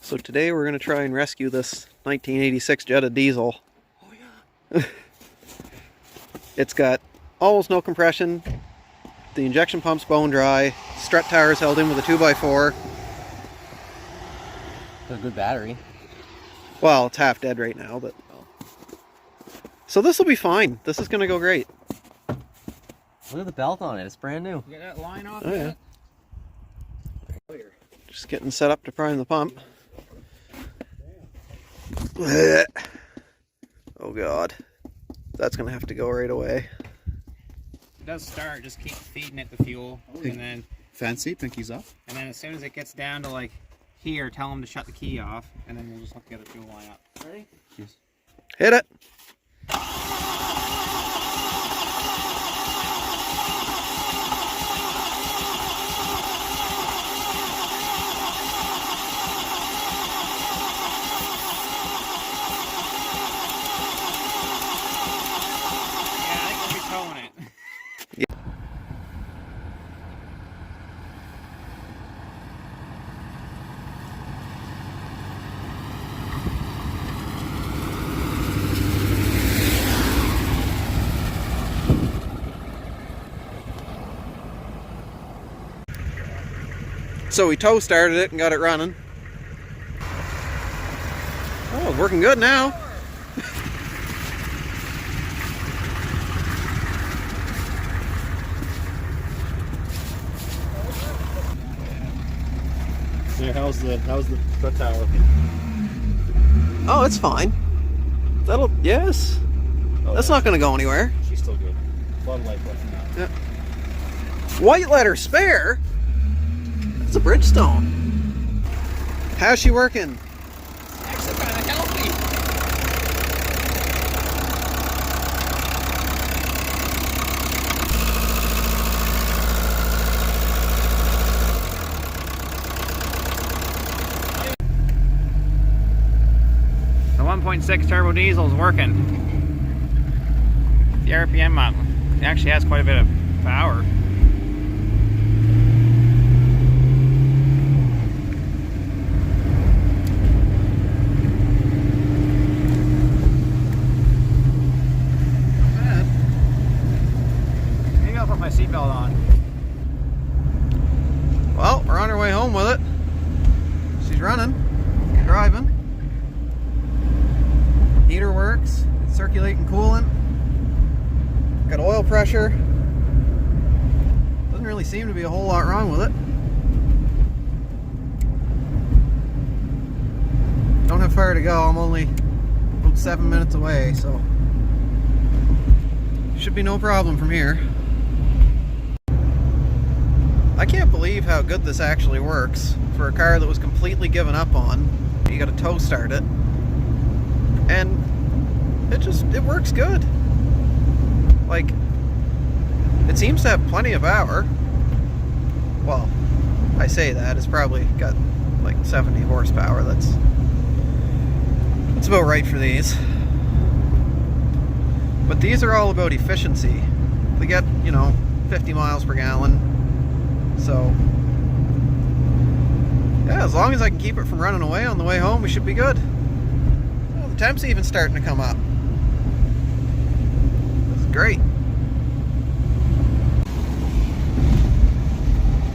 So today we're going to try and rescue this 1986 Jetta diesel. Oh yeah. It's got almost no compression, the injection pump's bone dry, strut tires held in with a 2x4. Got a good battery. Well, it's half dead right now, but... So this will be fine. This is going to go great. Look at the belt on it. It's brand new. Get that line off. Oh yeah. Just getting set up to prime the pump. Oh god. That's going to have to go right away. It does start. Just keep feeding it the fuel. And then... Fancy, pinkies up. And then as soon as it gets down to like here, tell them to shut the key off. And then we'll just hook the other fuel line up. Ready? Yes. Hit it! So we tow started it and got it running. Oh, working good now. So how's the strut tower? Oh, it's fine. That'll, yes. Oh, that's not going to go anywhere. She's still good. A lot of life left in that. Yeah. White letter spare? It's a Bridgestone. How's she working? Actually kind of healthy. The 1.6 turbo diesel is working. The RPM up. It actually has quite a bit of power. My seatbelt on. Well, we're on our way home with it. She's running, driving. Heater works, it's circulating coolant. Got oil pressure. Doesn't really seem to be a whole lot wrong with it. Don't have far to go. I'm only about 7 minutes away, so should be no problem from here. I can't believe how good this actually works for a car that was completely given up on. You gotta tow start it. And it works good. Like, it seems to have plenty of power. Well, I say that, it's probably got like 70 horsepower. That's about right for these. But these are all about efficiency. They get, 50 miles per gallon. So, yeah, as long as I can keep it from running away on the way home, we should be good. Oh, the temp's even starting to come up. This is great.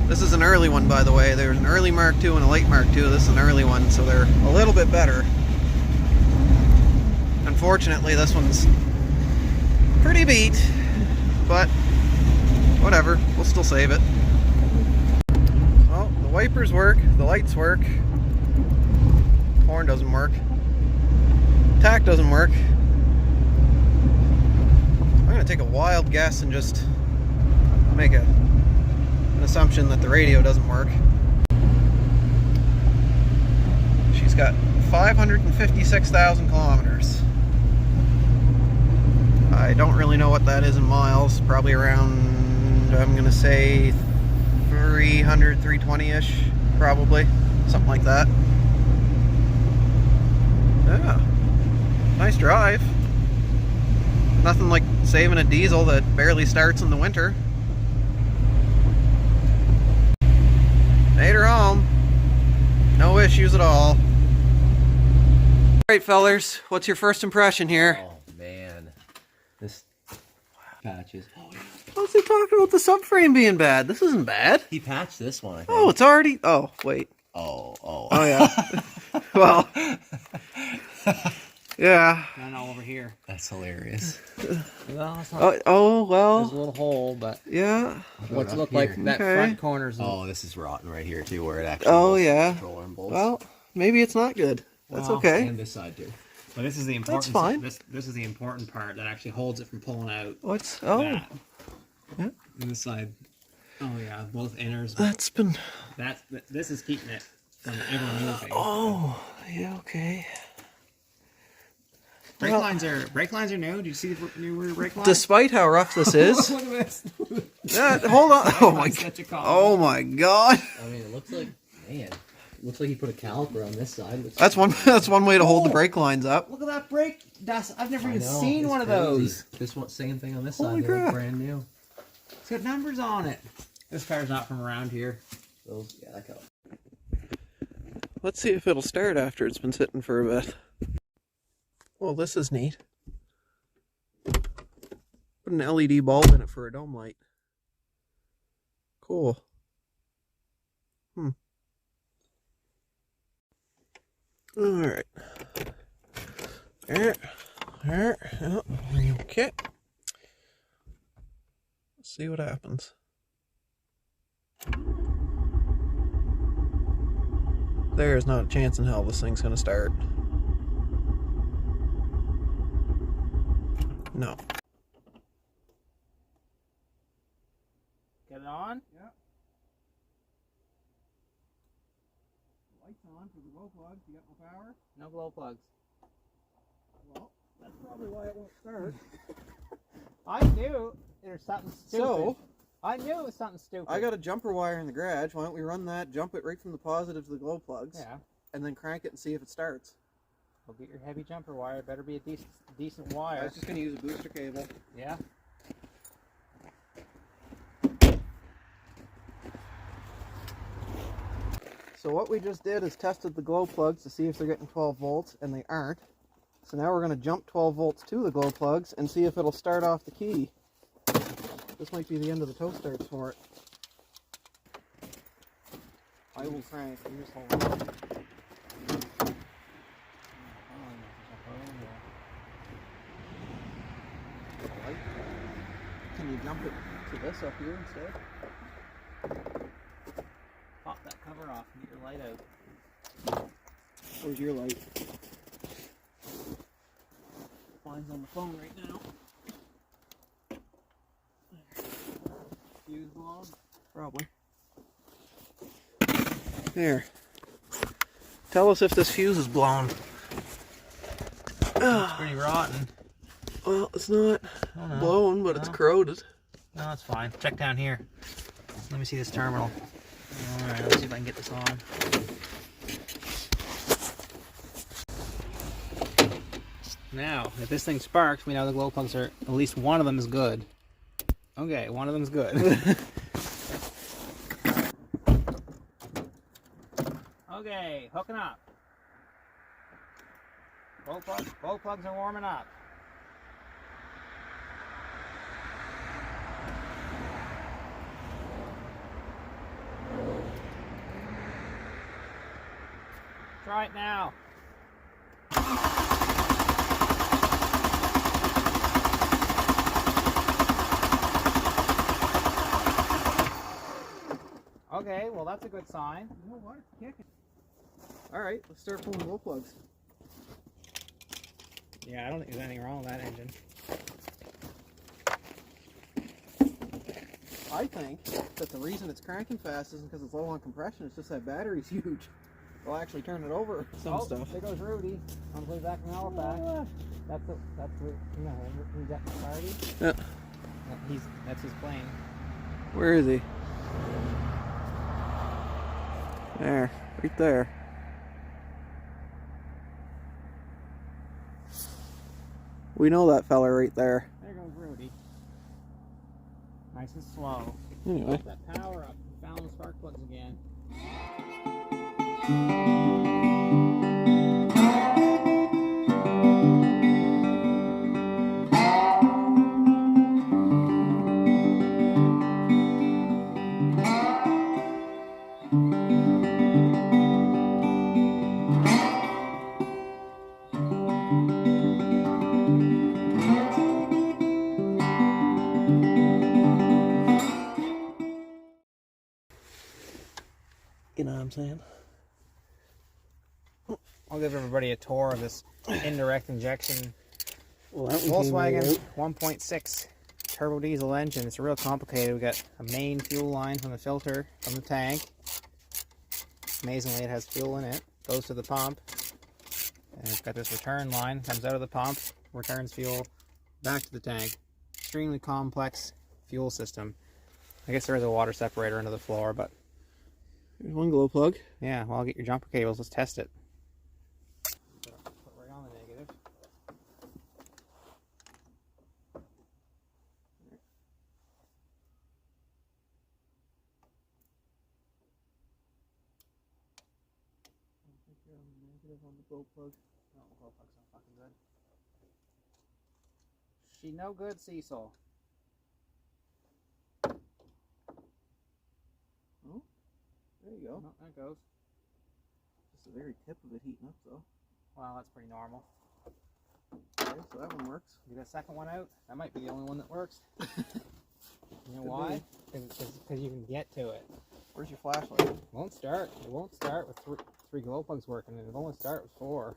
This is an early one, by the way. There's an early Mark II and a late Mark II. This is an early one, so they're a little bit better. Unfortunately, this one's pretty beat, but whatever, we'll still save it. Well, the wipers work, the lights work, horn doesn't work, tack doesn't work. I'm going to take a wild guess and just make an assumption that the radio doesn't work. She's got 556,000 kilometers. I don't really know what that is in miles, probably around, I'm going to say 300, 320-ish, probably, something like that. Yeah, nice drive. Nothing like saving a diesel that barely starts in the winter. issues at all. Alright, fellers, what's your first impression here? Oh man, this patches. Oh, yeah. What's he talking about the subframe being bad? This isn't bad. He patched this one, I think. Oh, it's already... Oh, wait. Oh. Oh, yeah. Well... Yeah. No, over here. That's hilarious. Well, it's not, Oh, well... there's a little hole, but Yeah. what's it look here. like? That Okay. front corner's... Oh, this is rotten right here too, where it actually. Oh, bolts the yeah. controller and bolts. Well, maybe it's not good. That's Well, okay. And this side too. But this is the important. That's fine. This is the important part that actually holds it from pulling out. What's... Oh, That. Yeah. And this side. Oh yeah, both inners. that's been... This is keeping it from ever moving. Oh, yeah, okay. Brake well- lines are new. Did you see the new brake lines? Despite how rough this is... Look at this. hold on. Oh, my... That's such a call. Oh, my God. I mean, it looks like, man, looks like he put a caliper on this side. That's one way to hold the brake lines up. Look at that brake. I've never I even know, seen it's one of crazy. those. This one, same thing on this Holy side. They look crap. brand new. It's got numbers on it. This car's not from around here. Those, yeah, that got. Let's see if it'll start after it's been sitting for a bit. Well, this is neat. Put an LED bulb in it for a dome light. Cool. Alright. There. Oh, okay. Let's see what happens. There's not a chance in hell this thing's gonna start. No. Get it on? Yeah. Lights on for the glow plugs. You got no power? No glow plugs. Well, that's probably why it won't start. I knew there's something stupid. So, I knew it was something stupid. I got a jumper wire in the garage. Why don't we run that, jump it right from the positive to the glow plugs, Yeah. and then crank it and see if it starts. Go get your heavy jumper wire. It better be a decent I wire. was just going to use a booster cable. Yeah. So what we just did is tested the glow plugs to see if they're getting 12 volts, and they aren't. So now we're going to jump 12 volts to the glow plugs and see if it'll start off the key. This might be the end of the tow starts for it. I will crank. You just hold on. Can you jump it to this up here instead? Pop that cover off and get your light out. Where's your light? Mine's on the phone right now. Fuse blown. Probably. There. Tell us if this fuse is blown. It's pretty rotten. Well, it's not Oh, no. blown, but it's No. corroded. No, that's fine. Check down here. Let me see this terminal. Alright, let's see if I can get this on. Now, if this thing sparks, we know the glow plugs are, at least one of them is good. Okay, one of them's good. Okay, hooking up. Glow plugs are warming up. Try it now. Okay, well that's a good sign. You know what? It's kicking. Alright, let's start pulling glow plugs. Yeah, I don't think there's anything wrong with that engine. I think that the reason it's cranking fast isn't because it's low on compression, it's just that battery's huge. They'll actually turn it over some stuff. There goes Rudy on the way back from Halifax. That's the he's at the party. Yeah. That's his plane. Where is he? There, right there. We know that fella right there. There goes Rudy. Nice and slow. Anyway. Put that power up. Found the spark plugs again. You know what I'm saying? I'll give everybody a tour of this indirect injection Well, that one came right Volkswagen out. 1.6 turbo diesel engine. It's real complicated. We got a main fuel line from the filter from the tank. Amazingly, it has fuel in it. Goes to the pump. And it's got this return line. Comes out of the pump. Returns fuel back to the tank. Extremely complex fuel system. I guess there is a water separator under the floor, but There's one glow plug. yeah, well, I'll get your jumper cables. Let's test it. Put right on the negative. On the glow plug. Oh, glow plug's not fucking good. She no good, Cecil. Oh, there you go. No, there goes. Just the very tip of it heating up, though. Wow, that's pretty normal. Okay, so that one works. Get a second one out. That might be the only one that works. You know Could why? Because you can get to it. Where's your flashlight? It won't start. It won't start with three glow plugs working. It'll only start with 4.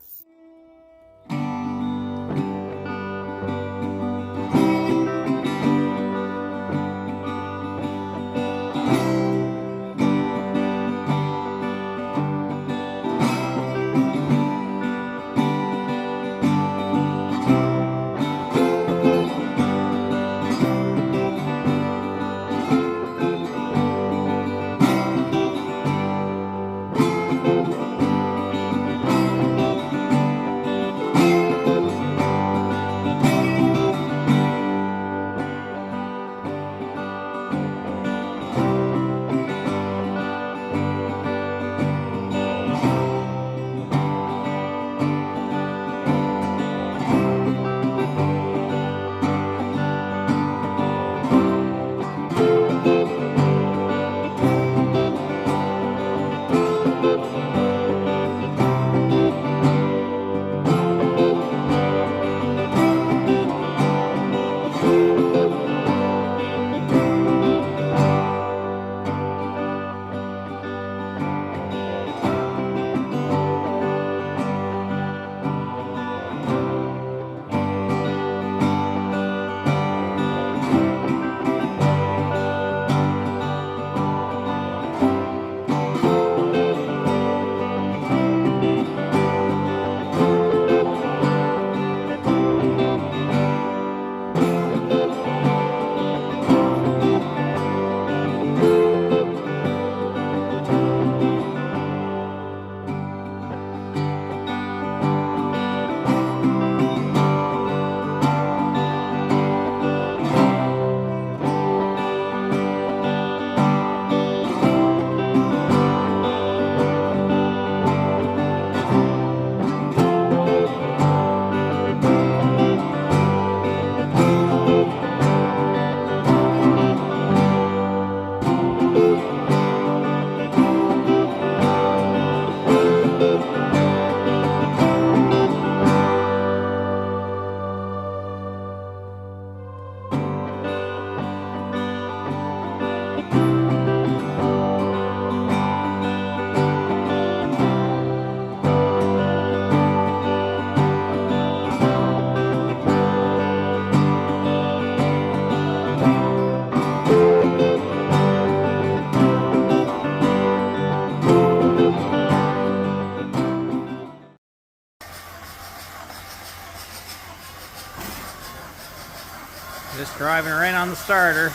Just driving right on the starter.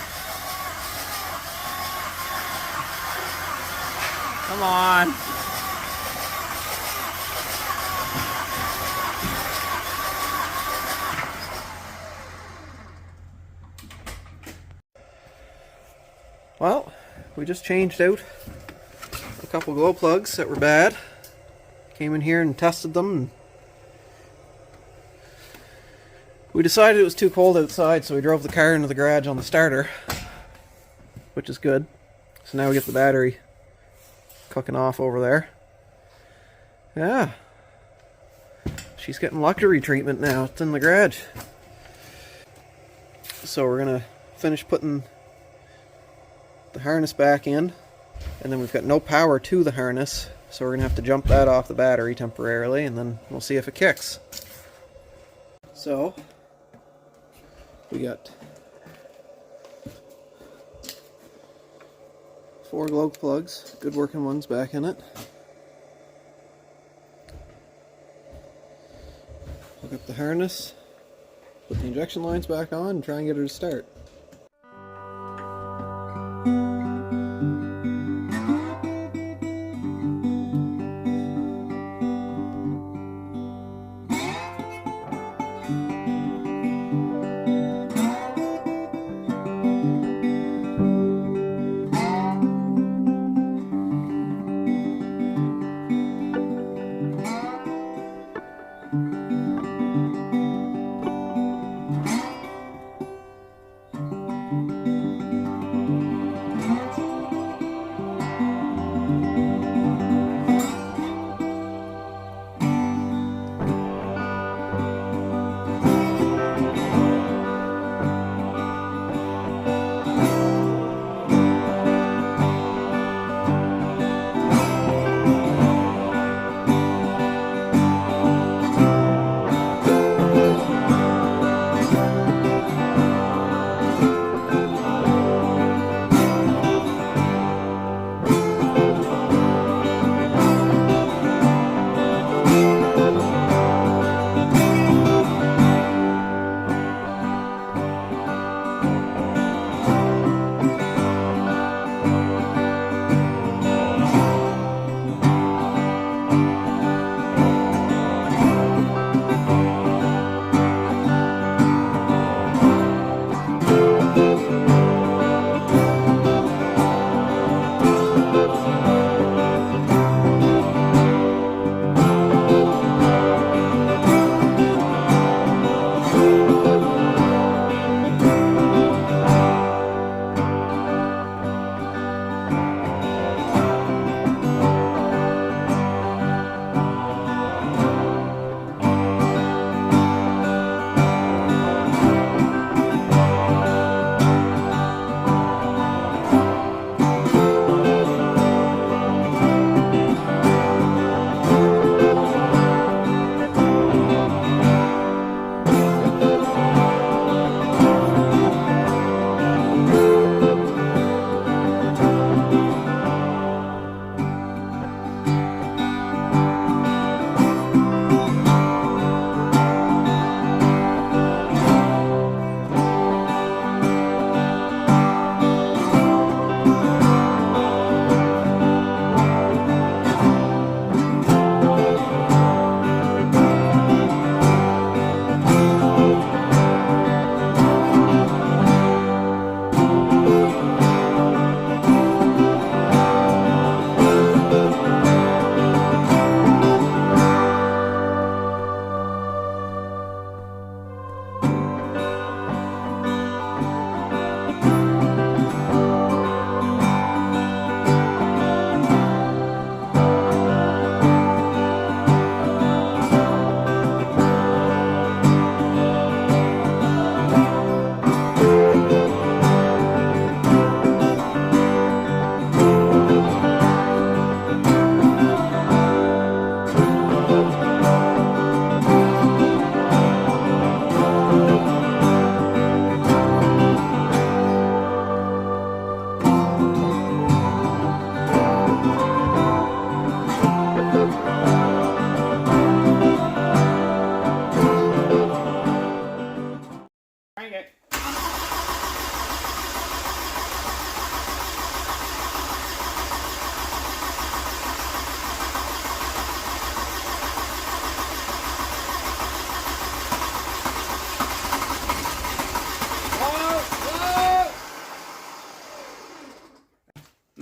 Come on. Well, we just changed out a couple glow plugs that were bad. Came in here and tested them, and we decided it was too cold outside, so we drove the car into the garage on the starter, which is good. So now we get the battery cooking off over there. Yeah. She's getting luxury treatment now. It's in the garage. So we're going to finish putting the harness back in. And then we've got no power to the harness, so we're going to have to jump that off the battery temporarily, and then we'll see if it kicks. So, we got 4 glow plugs, good working ones back in it. Hook up the harness, put the injection lines back on, and try and get her to start.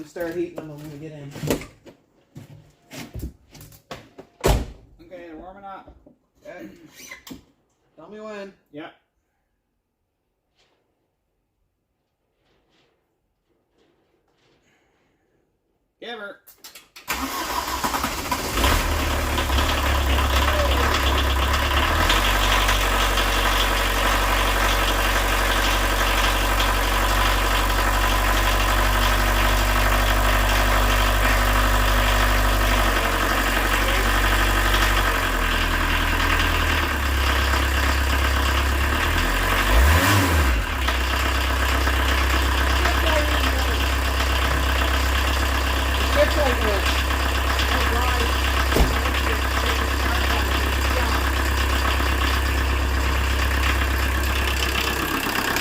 Start heating them when we get in. Okay, they're warming up. Okay. Tell me when. Yeah. Give her.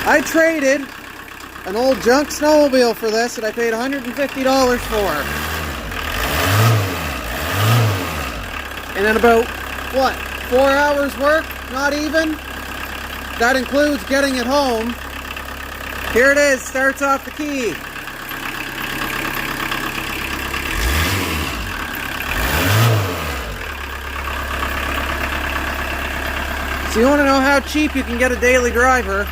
I traded an old junk snowmobile for this that I paid $150 for. And then about, what, 4 hours work? Not even? That includes getting it home. Here it is, starts off the key. So you want to know how cheap you can get a daily driver?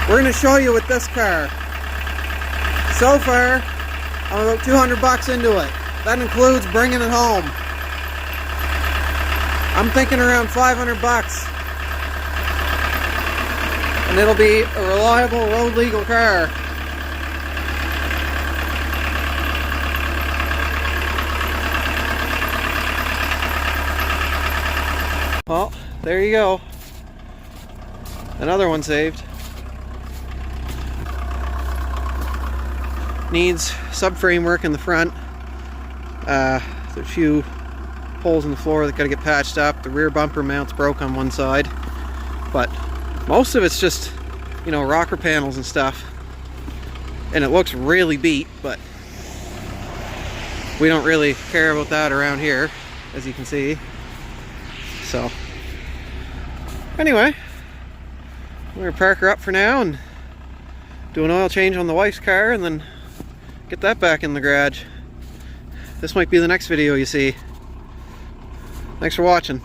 We're going to show you with this car. So far, I'm about 200 bucks into it. That includes bringing it home. I'm thinking around 500 bucks. And it'll be a reliable road legal car. Well, there you go. Another one saved. Needs subframe work in the front. There's a few holes in the floor that gotta get patched up. The rear bumper mount's broke on one side. But most of it's just, you know, rocker panels and stuff. And it looks really beat, but we don't really care about that around here, as you can see. So, anyway, we're gonna park her up for now and do an oil change on the wife's car and then get that back in the garage. This might be the next video you see. Thanks for watching.